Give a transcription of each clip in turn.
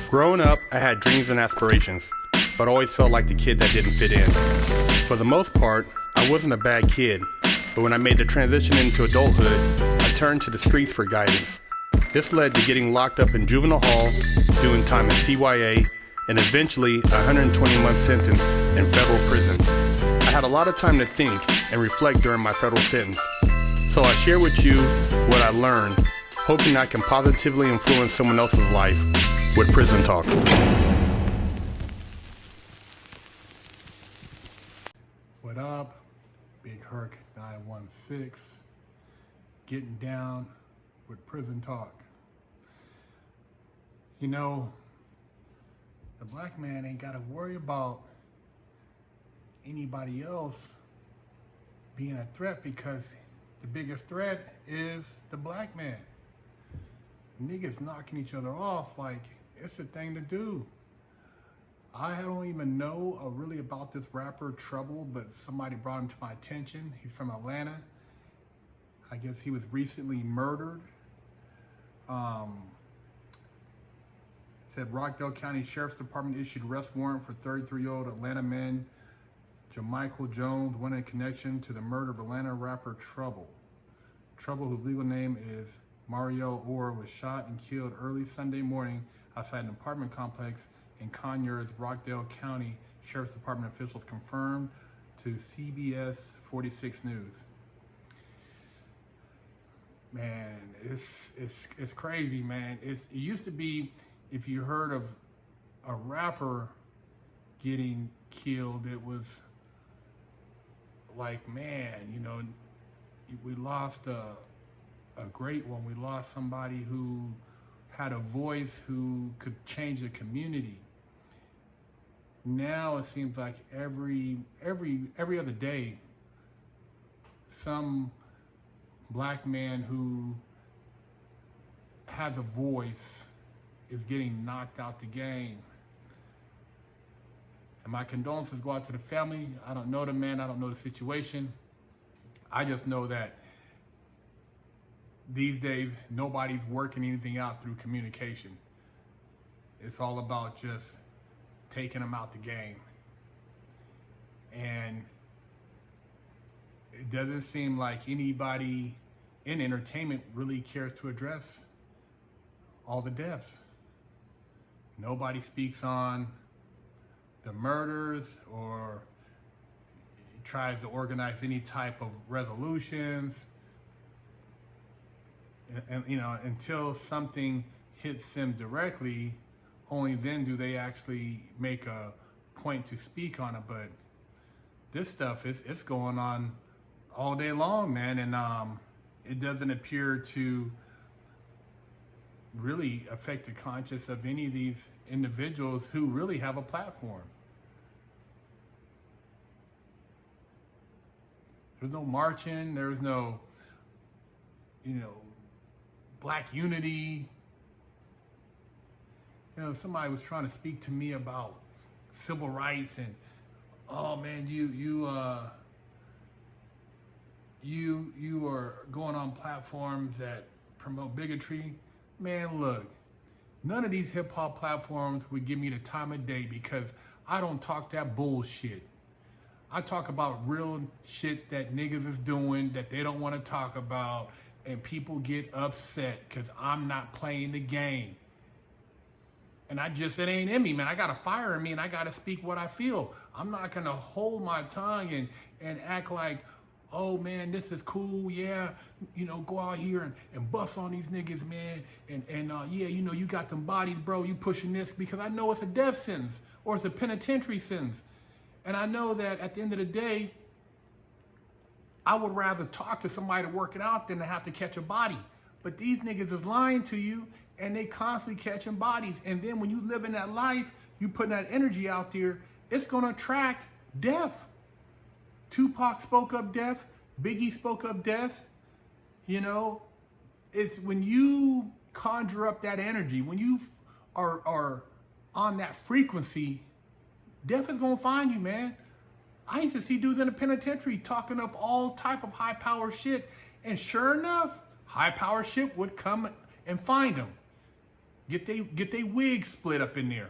Growing up, I had dreams and aspirations, but always felt like the kid that didn't fit in. For the most part, I wasn't a bad kid, but when I made the transition into adulthood, I turned to the streets for guidance. This led to getting locked up in juvenile hall, doing time in CYA, and eventually a 120-month sentence in federal prison. I had a lot of time to think and reflect during my federal sentence, so I share with you what I learned, hoping I can positively influence someone else's life with Prison Talk. What up? Big Herc 916, getting down with Prison Talk. You know, the black man ain't got to worry about anybody else being a threat, because the biggest threat is the black man. Niggas knocking each other off like it's a thing to do. I don't even know really about this rapper Trouble, but somebody brought him to my attention. He's from Atlanta. I guess he was recently murdered. Said Rockdale County Sheriff's Department issued arrest warrant for 33-year-old Atlanta man Jamichael Jones, one in connection to the murder of Atlanta rapper Trouble. Trouble, whose legal name is Mario Orr, was shot and killed early Sunday morning outside an apartment complex in Conyers. Rockdale County Sheriff's Department officials confirmed to CBS 46 News. Man, it's crazy, man. It used to be, if you heard of a rapper getting killed, it was like, man, you know, we lost a great one. We lost somebody who had a voice, who could change the community. Now it seems like every other day, some black man who has a voice is getting knocked out the game. And my condolences go out to the family. I don't know the man, I don't know the situation. I just know that these days, nobody's working anything out through communication. It's all about just taking them out the game. And it doesn't seem like anybody in entertainment really cares to address all the deaths. Nobody speaks on the murders or tries to organize any type of resolutions. And you know, until something hits them directly, only then do they actually make a point to speak on it. But this stuff it's going on all day long, man, and it doesn't appear to really affect the conscience of any of these individuals who really have a platform. There's no marching, there's no, black unity. Somebody was trying to speak to me about civil rights and, oh man, you are going on platforms that promote bigotry. Man, look, none of these hip hop platforms would give me the time of day, because I don't talk that bullshit. I talk about real shit that niggas is doing that they don't want to talk about, and people get upset because I'm not playing the game. And it ain't in me, man. I got a fire in me, and I got to speak what I feel. I'm not going to hold my tongue and act like, oh man, this is cool, yeah, go out here and bust on these niggas, man, and yeah, you got them bodies, bro, you pushing this, because I know it's a death sentence or it's a penitentiary sentence. And I know that at the end of the day, I would rather talk to somebody to work it out than to have to catch a body. But these niggas is lying to you, and they constantly catching bodies. And then when you live in that life, you putting that energy out there, it's gonna attract death. Tupac spoke up death, Biggie spoke up death. It's when you conjure up that energy, when you are on that frequency, death is gonna find you, man. I used to see dudes in the penitentiary talking up all type of high power shit, and sure enough, high power shit would come and find them. Get they wigs split up in there.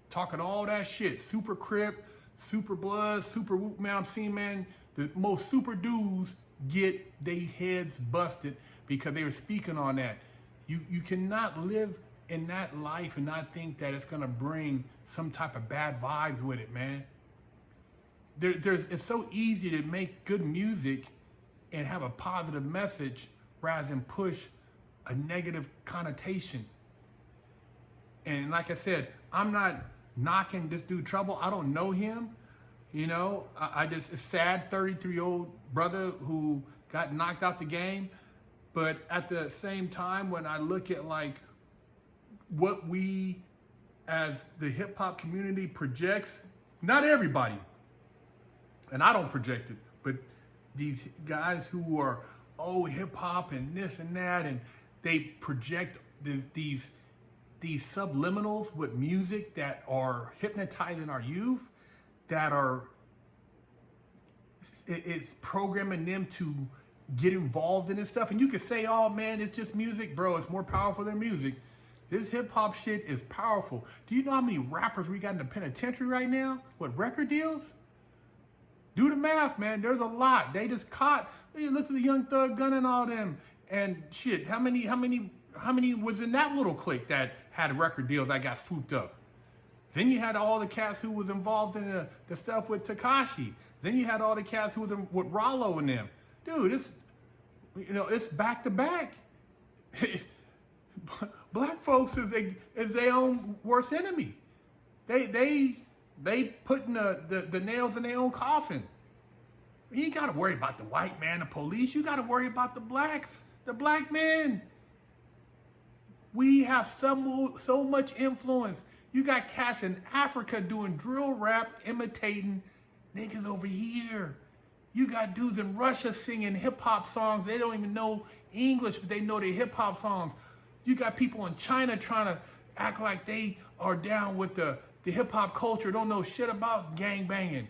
Talking all that shit. Super Crip, Super Blood, Super Whoop Mount Seaman. The most super dudes get their heads busted because they were speaking on that. You cannot live in that life and not think that it's gonna bring some type of bad vibes with it, man. It's so easy to make good music and have a positive message rather than push a negative connotation. And like I said, I'm not knocking this dude Trouble. I don't know him. You know, I just, it's sad 33-year-old brother who got knocked out the game. But at the same time, when I look at like what we as the hip hop community projects, not everybody, and I don't project it, but these guys who are, oh, hip hop and this and that, and they project these subliminals with music that are hypnotizing our youth, that are, it's programming them to get involved in this stuff. And you could say, oh man, it's just music. Bro, it's more powerful than music. This hip hop shit is powerful. Do you know how many rappers we got in the penitentiary right now with record deals? Do the math, man. There's a lot. They just caught, look at the Young Thug Gun and all them. And shit, how many was in that little clique that had record deals that got swooped up? Then you had all the cats who was involved in the stuff with Tekashi. Then you had all the cats who was with Rollo and them. Dude, it's back to back. Black folks is their own worst enemy. They putting the nails in their own coffin. You ain't gotta worry about the white man, the police. You gotta worry about the blacks, the black men. We have so much influence. You got cats in Africa doing drill rap, imitating niggas over here. You got dudes in Russia singing hip hop songs. They don't even know English, but they know their hip hop songs. You got people in China trying to act like they are down with the hip hop culture, don't know shit about gang banging.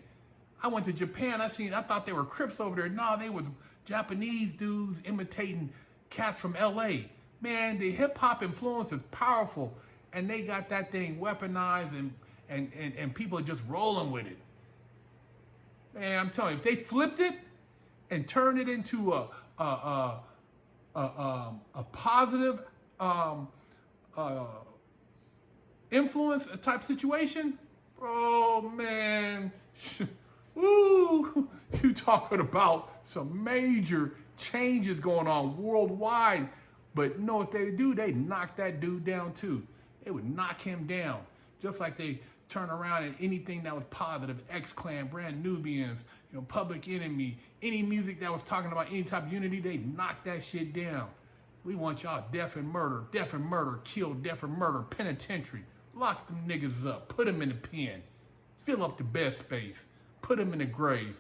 I went to Japan, I thought they were Crips over there. No, they was Japanese dudes imitating cats from LA. Man, the hip hop influence is powerful, and they got that thing weaponized and people are just rolling with it. Man, I'm telling you, if they flipped it and turned it into a positive influence type situation, oh man, woo, you talking about some major changes going on worldwide. But you know what they do? They knock that dude down too. They would knock him down. Just like they turn around and anything that was positive, X-Clan, Brand Nubians, Public Enemy, any music that was talking about any type of unity, they knock that shit down. We want y'all death and murder, kill, death and murder, penitentiary. Lock them niggas up, put them in the pen, fill up the bed space, put them in the grave,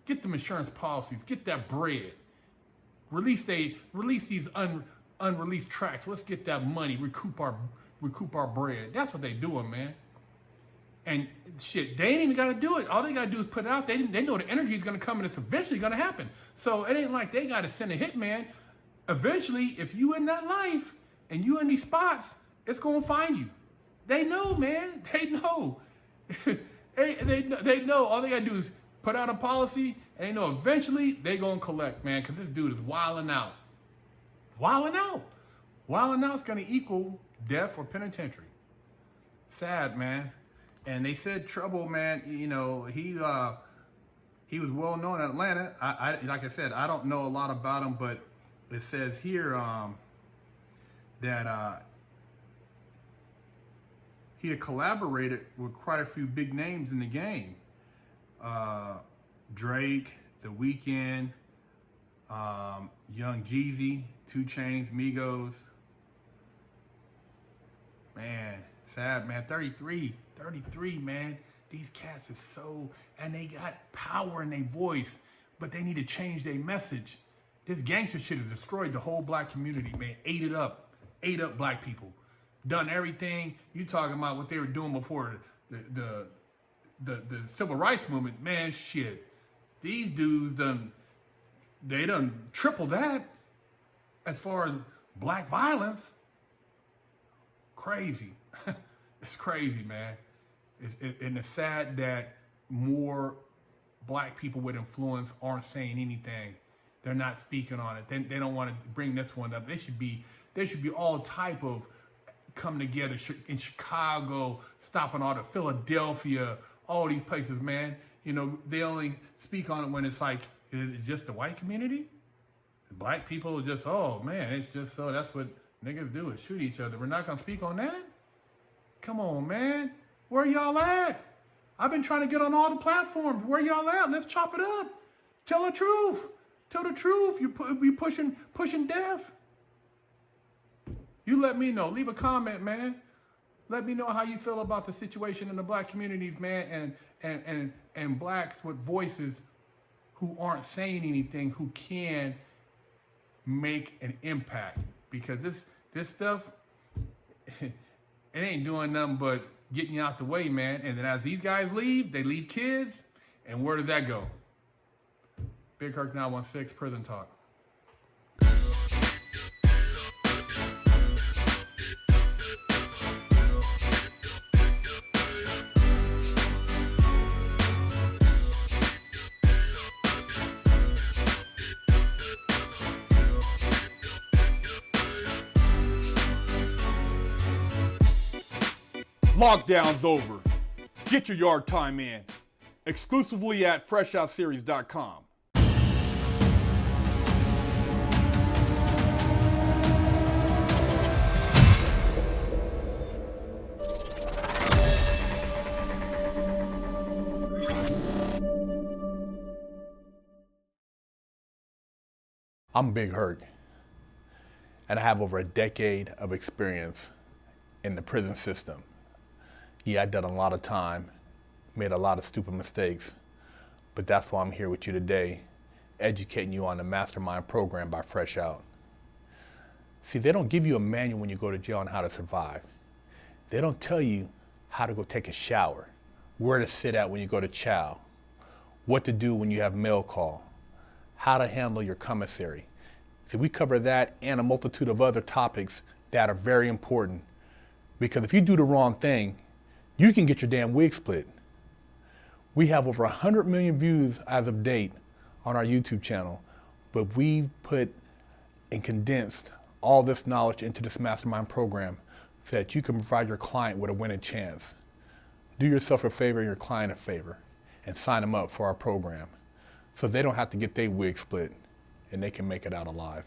get them insurance policies, get that bread. Release these unreleased tracks. Let's get that money, recoup our bread. That's what they doing, man. And shit, they ain't even got to do it. All they got to do is put it out. They know the energy is going to come and it's eventually going to happen. So it ain't like they got to send a hitman. Eventually, if you in that life and you in these spots, it's going to find you. They know, man. They know. they know. All they got to do is put out a policy, and they know eventually they going to collect, man, because this dude is wilding out. Wilding out. Wilding out is going to equal death or penitentiary. Sad, man. And they said Trouble, man, he was well known in Atlanta. I like I said, I don't know a lot about him, but it says here that he had collaborated with quite a few big names in the game. Drake, The Weeknd, Young Jeezy, 2 Chainz, Migos. Man, sad, man. 33, man. These cats is so, and they got power in their voice, but they need to change their message. This gangster shit has destroyed the whole black community, man. Ate up black people. Done everything. You talking about what they were doing before the civil rights movement, man, shit. These dudes done triple that as far as black violence. crazy. It's crazy, man. And it's sad that more black people with influence aren't saying anything. They're not speaking on it. They don't want to bring this one up. There should be all type of come together in Chicago, stopping all the Philadelphia, all these places, man. You know, they only speak on it when it's like, is it just the white community? Black people are just, oh man, it's just so that's what niggas do is shoot each other. We're not gonna speak on that? Come on, man. Where y'all at? I've been trying to get on all the platforms. Where y'all at? Let's chop it up. Tell the truth. Tell the truth. You pushing death. You let me know. Leave a comment, man. Let me know how you feel about the situation in the black communities, man, and blacks with voices who aren't saying anything, who can make an impact. Because this stuff, it ain't doing nothing but getting you out the way, man. And then as these guys leave, they leave kids, and where does that go? Big Herc 916, Prison Talk. Lockdown's over. Get your yard time in. Exclusively at FreshOutSeries.com. I'm Big Herc, and I have over a decade of experience in the prison system. Yeah, I've done a lot of time, made a lot of stupid mistakes, but that's why I'm here with you today, educating you on the Mastermind program by Fresh Out. See, they don't give you a manual when you go to jail on how to survive. They don't tell you how to go take a shower, where to sit at when you go to chow, what to do when you have mail call, how to handle your commissary. See, we cover that and a multitude of other topics that are very important, because if you do the wrong thing, you can get your damn wig split. We have over 100 million views as of date on our YouTube channel, but we've put and condensed all this knowledge into this Mastermind program so that you can provide your client with a winning chance. Do yourself a favor and your client a favor and sign them up for our program so they don't have to get their wig split and they can make it out alive.